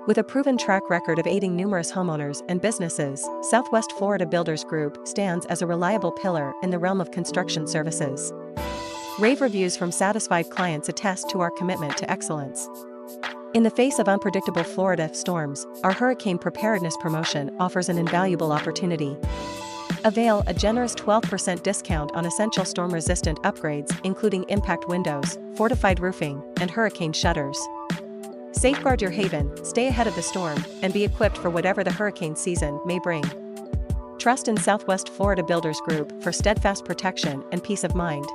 With a proven track record of aiding numerous homeowners and businesses, Southwest Florida Builders Group stands as a reliable pillar in the realm of construction services. Rave reviews from satisfied clients attest to our commitment to excellence. In the face of unpredictable Florida storms, our hurricane preparedness promotion offers an invaluable opportunity. Avail a generous 12% discount on essential storm-resistant upgrades including impact windows, fortified roofing, and hurricane shutters. Safeguard your haven, stay ahead of the storm, and be equipped for whatever the hurricane season may bring. Trust in Southwest Florida Builders Group for steadfast protection and peace of mind.